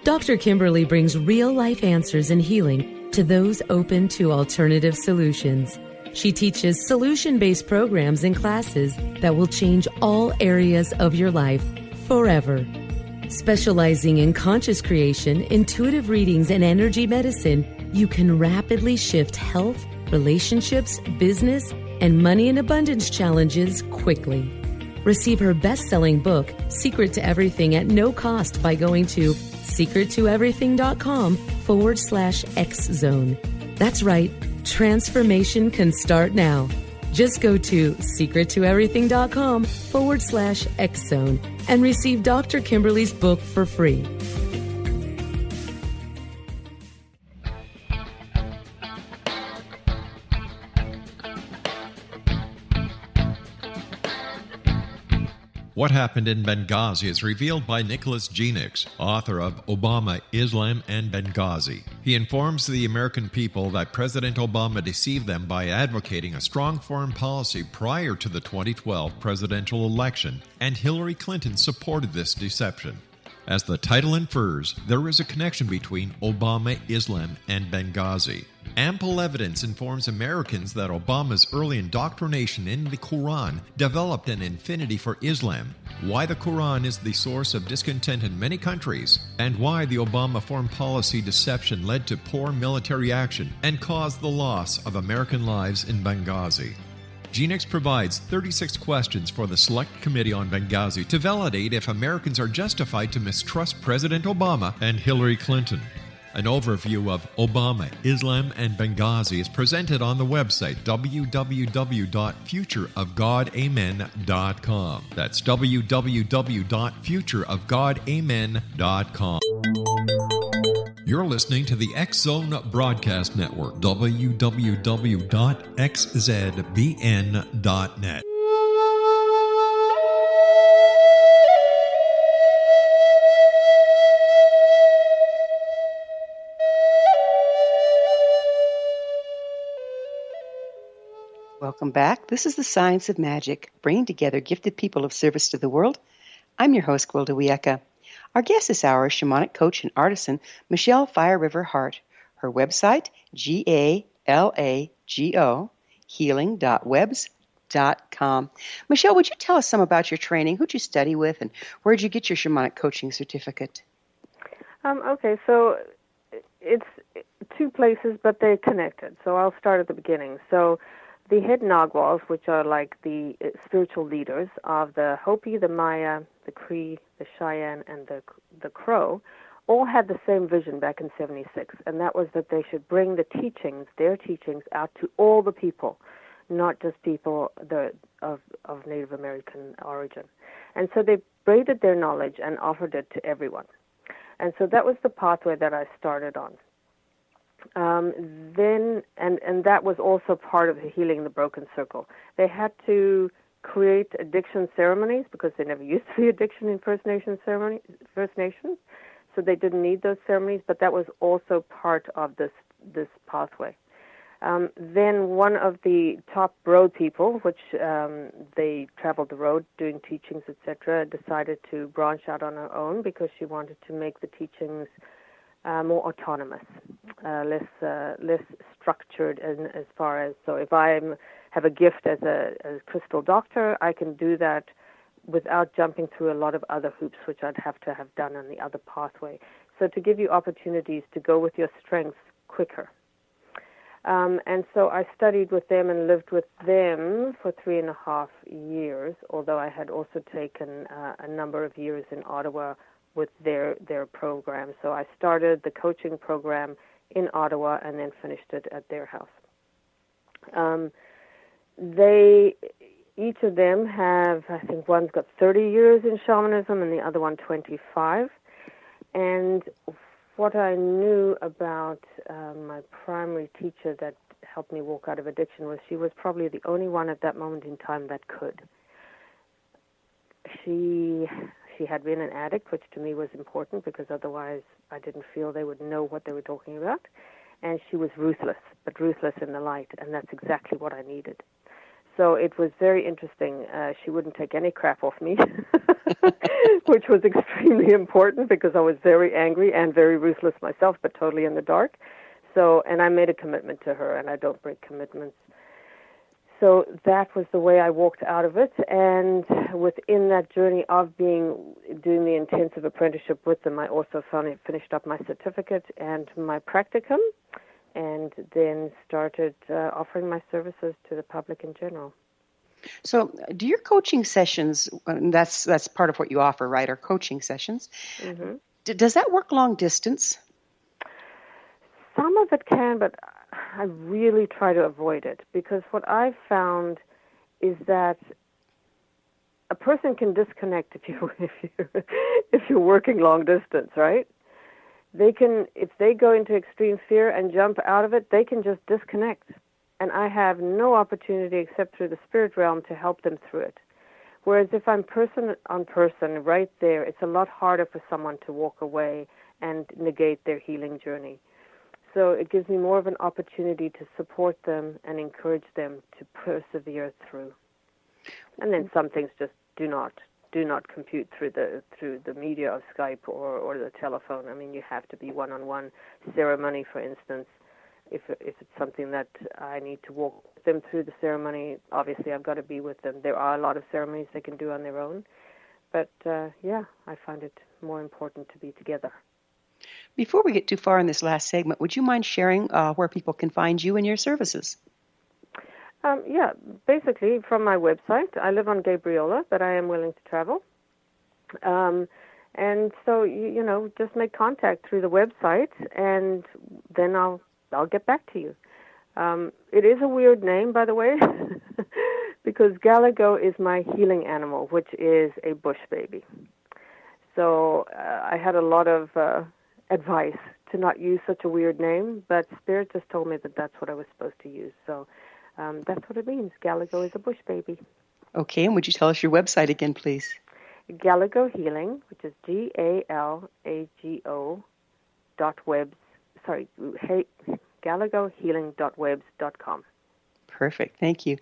Dr. Kimberly brings real-life answers and healing to those open to alternative solutions. She teaches solution-based programs and classes that will change all areas of your life forever. Specializing in conscious creation, intuitive readings, and energy medicine, you can rapidly shift health, relationships, business, and money and abundance challenges quickly. Receive her best-selling book, Secret to Everything, at no cost by going to secrettoeverything.com/X-Zone. That's right, transformation can start now. Just go to secrettoeverything.com/X-Zone and receive Dr. Kimberly's book for free. What Happened in Benghazi is revealed by Nicholas Genix, author of Obama, Islam, and Benghazi. He informs the American people that President Obama deceived them by advocating a strong foreign policy prior to the 2012 presidential election, and Hillary Clinton supported this deception. As the title infers, there is a connection between Obama, Islam, and Benghazi. Ample evidence informs Americans that Obama's early indoctrination in the Quran developed an affinity for Islam, why the Quran is the source of discontent in many countries, and why the Obama foreign policy deception led to poor military action and caused the loss of American lives in Benghazi. Genix provides 36 questions for the Select Committee on Benghazi to validate if Americans are justified to mistrust President Obama and Hillary Clinton. An overview of Obama, Islam, and Benghazi is presented on the website www.futureofgodamen.com. That's www.futureofgodamen.com. You're listening to the X-Zone Broadcast Network, www.xzbn.net. Welcome back. This is the Science of Magic, bringing together gifted people of service to the world. I'm your host, Gwilda Wiyaka. Our guest this hour is shamanic coach and artisan Michele Fire-River Heart. Her website, GALAGO, healing.webs.com. Michele, would you tell us some about your training? Who'd you study with, and where did you get your shamanic coaching certificate? Okay, so it's two places, but they're connected. So I'll start at the beginning. So the head Naguals, which are like the spiritual leaders of the Hopi, the Maya, the Cree, the Cheyenne, and the Crow, all had the same vision back in '76, and that was that they should bring the teachings, their teachings, out to all the people, not just people of Native American origin. And so they braided their knowledge and offered it to everyone. And so that was the pathway that I started on. Then that was also part of healing the broken circle. They had to create addiction ceremonies because they never used to be addiction in First Nations, so they didn't need those ceremonies. But that was also part of this pathway. Then one of the top road people, which they traveled the road doing teachings, etc., decided to branch out on her own because she wanted to make the teachings more autonomous, less structured as far as, so if I have a gift as a crystal doctor, I can do that without jumping through a lot of other hoops, which I'd have to have done on the other pathway. So to give you opportunities to go with your strengths quicker. And so I studied with them and lived with them for 3.5 years, although I had also taken a number of years in Ottawa with their program. So I started the coaching program in Ottawa and then finished it at their house. Each of them have, I think one's got 30 years in shamanism and the other one 25. And what I knew about my primary teacher that helped me walk out of addiction was she was probably the only one at that moment in time that could. She had been an addict, which to me was important because otherwise I didn't feel they would know what they were talking about. And she was ruthless, but ruthless in the light, and that's exactly what I needed. So it was very interesting. She wouldn't take any crap off me, which was extremely important because I was very angry and very ruthless myself, but totally in the dark. So, and I made a commitment to her, and I don't break commitments. So that was the way I walked out of it. And within that journey of doing the intensive apprenticeship with them, I also finished up my certificate and my practicum, and then started offering my services to the public in general. So do your coaching sessions, that's part of what you offer, right, are coaching sessions. Mm-hmm. Does that work long distance? Some of it can, but I really try to avoid it because what I've found is that a person can disconnect if you're working long distance, right? They can, if they go into extreme fear and jump out of it, they can just disconnect. And I have no opportunity except through the spirit realm to help them through it. Whereas if I'm person on person right there, it's a lot harder for someone to walk away and negate their healing journey. So it gives me more of an opportunity to support them and encourage them to persevere through. And then some things just do not compute through the media of Skype or the telephone. I mean, you have to be one-on-one. Ceremony, for instance, if it's something that I need to walk them through the ceremony, obviously I've got to be with them. There are a lot of ceremonies they can do on their own. But, I find it more important to be together. Before we get too far in this last segment, would you mind sharing where people can find you and your services? Basically from my website. I live on Gabriola, but I am willing to travel. And so, just make contact through the website, and then I'll get back to you. It is a weird name, by the way, because Galago is my healing animal, which is a bush baby. So I had a lot of advice to not use such a weird name, but Spirit just told me that that's what I was supposed to use. So that's what it means. Galago is a bush baby. Okay, and would you tell us your website again, please? Galago Healing, which is GalagoHealing.webs.com. Perfect, thank you.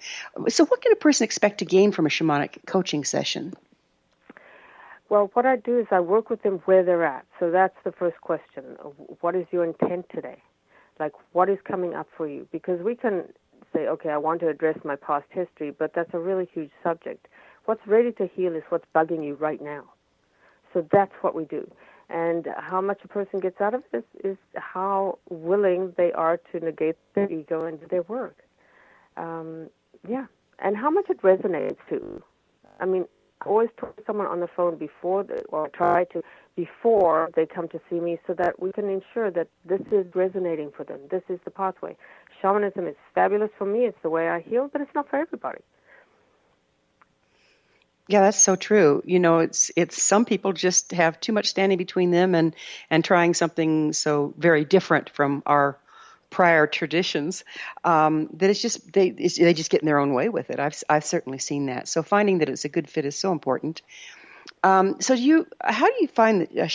So what can a person expect to gain from a shamanic coaching session? Well, what I do is I work with them where they're at. So that's the first question. What is your intent today? Like, what is coming up for you? Because we can say, okay, I want to address my past history, but that's a really huge subject. What's ready to heal is what's bugging you right now. So that's what we do. And how much a person gets out of this is how willing they are to negate their ego and do their work. And how much it resonates too. I mean, I always talk to someone on the phone before they come to see me so that we can ensure that this is resonating for them. This is the pathway. Shamanism is fabulous for me. It's the way I heal, but it's not for everybody. Yeah, that's so true. It's some people just have too much standing between them and trying something so very different from our prior traditions that it's just they just get in their own way with it. I've certainly seen that. So finding that it's a good fit is so important. How do you find that the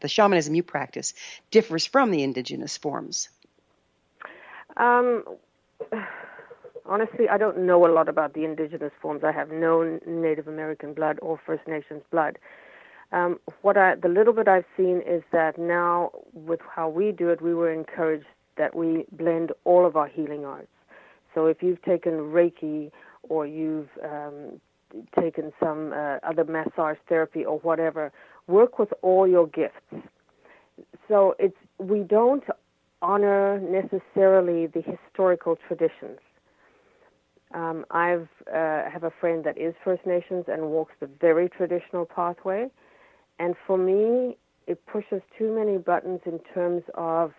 shamanism you practice differs from the indigenous forms? Honestly, I don't know a lot about the indigenous forms. I have no Native American blood or First Nations blood. The little bit I've seen is that now with how we do it, we were encouraged that we blend all of our healing arts. So if you've taken Reiki or you've taken some other massage therapy or whatever, work with all your gifts. So we don't honor necessarily the historical traditions. I have a friend that is First Nations and walks the very traditional pathway, and for me, it pushes too many buttons in terms of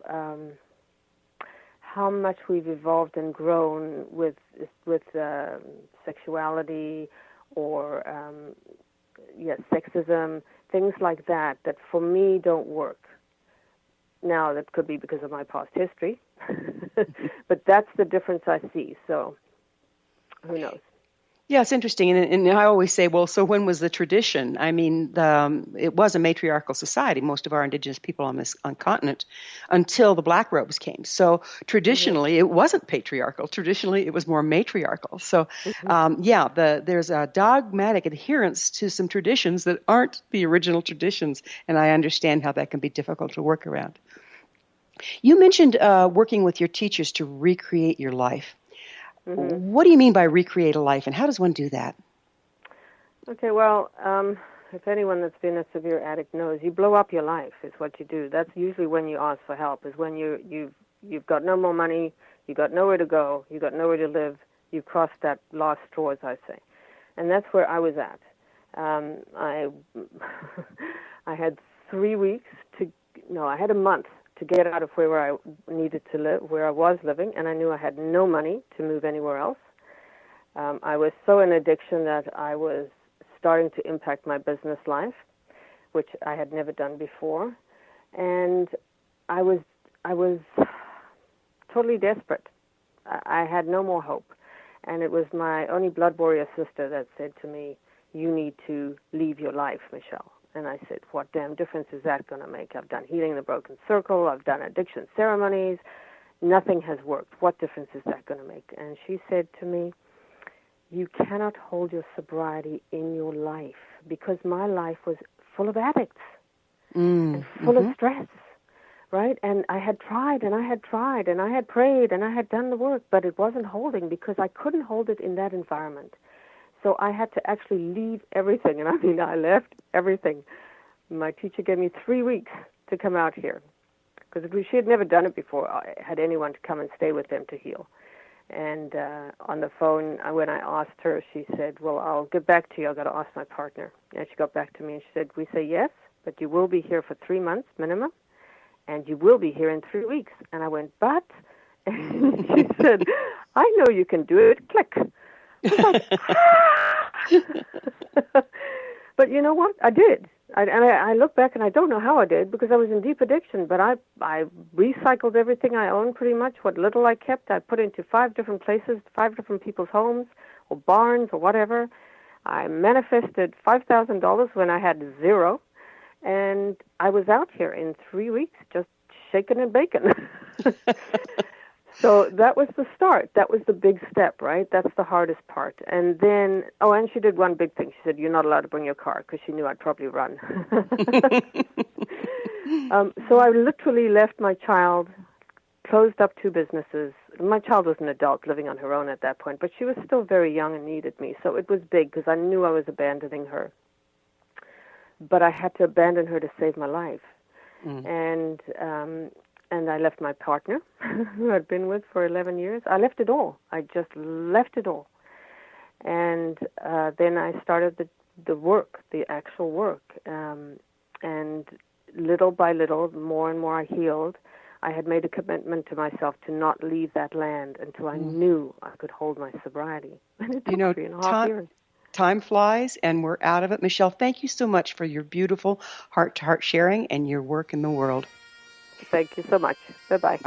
how much we've evolved and grown with sexuality or sexism, things like that for me don't work. Now, that could be because of my past history, but that's the difference I see, so who knows? Yeah, it's interesting. And I always say, well, so when was the tradition? I mean, it was a matriarchal society, most of our indigenous people on this continent, until the black robes came. So traditionally, it wasn't patriarchal. Traditionally, it was more matriarchal. So, there's a dogmatic adherence to some traditions that aren't the original traditions, and I understand how that can be difficult to work around. You mentioned working with your teachers to recreate your life. Mm-hmm. What do you mean by recreate a life, and how does one do that? Okay, well, if anyone that's been a severe addict knows, you blow up your life is what you do. That's usually when you ask for help, is when you've got no more money, you've got nowhere to go, you've got nowhere to live, you've crossed that last straw, as I say. And that's where I was at. I had 3 weeks I had a month to get out of where I needed to live, where I was living, and I knew I had no money to move anywhere else. I was so in addiction that I was starting to impact my business life, which I had never done before, and I was totally desperate. I had no more hope, and it was my only blood warrior sister that said to me, "You need to leave your life, Michele." And I said, what damn difference is that going to make? I've done Healing the Broken Circle. I've done addiction ceremonies. Nothing has worked. What difference is that going to make? And she said to me, you cannot hold your sobriety in your life, because my life was full of addicts and full of stress, right? And I had tried and I had tried and I had prayed and I had done the work, but it wasn't holding because I couldn't hold it in that environment. So I had to actually leave everything, and I left everything. My teacher gave me 3 weeks to come out here, because she had never done it before, had anyone to come and stay with them to heal. And on the phone, when I asked her, she said, well, I'll get back to you. I've got to ask my partner. And she got back to me and she said, we say yes, but you will be here for 3 months minimum, and you will be here in 3 weeks. And I went, but? And she said, I know you can do it. Click. But you know what? I did. I look back and I don't know how I did, because I was in deep addiction, but I recycled everything I owned pretty much. What little I kept, I put into 5 different places, 5 different people's homes or barns or whatever. I manifested $5,000 when I had 0, and I was out here in 3 weeks just shaking and baking. So that was the start. That was the big step, right? That's the hardest part. And then, and she did one big thing. She said, you're not allowed to bring your car, because she knew I'd probably run. So I literally left my child, closed up 2 businesses. My child was an adult living on her own at that point, but she was still very young and needed me. So it was big, because I knew I was abandoning her. But I had to abandon her to save my life. And I left my partner, who I'd been with for 11 years. I left it all. I just left it all. And then I started the work, the actual work. And little by little, more and more I healed. I had made a commitment to myself to not leave that land until I knew I could hold my sobriety. And it took 3.5 years. Time flies, and we're out of it. Michele, thank you so much for your beautiful heart-to-heart sharing and your work in the world. Thank you so much. Bye-bye.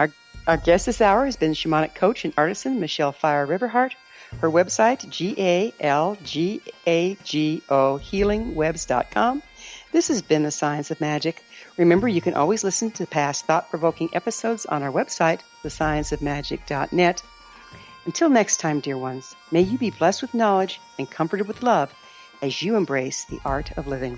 Our guest this hour has been shamanic coach and artisan Michele Fire-River Heart. Her website, GALGAGO healingwebs.com. This has been The Science of Magic. Remember, you can always listen to past thought-provoking episodes on our website, thescienceofmagic.net. Until next time, dear ones, may you be blessed with knowledge and comforted with love as you embrace the art of living.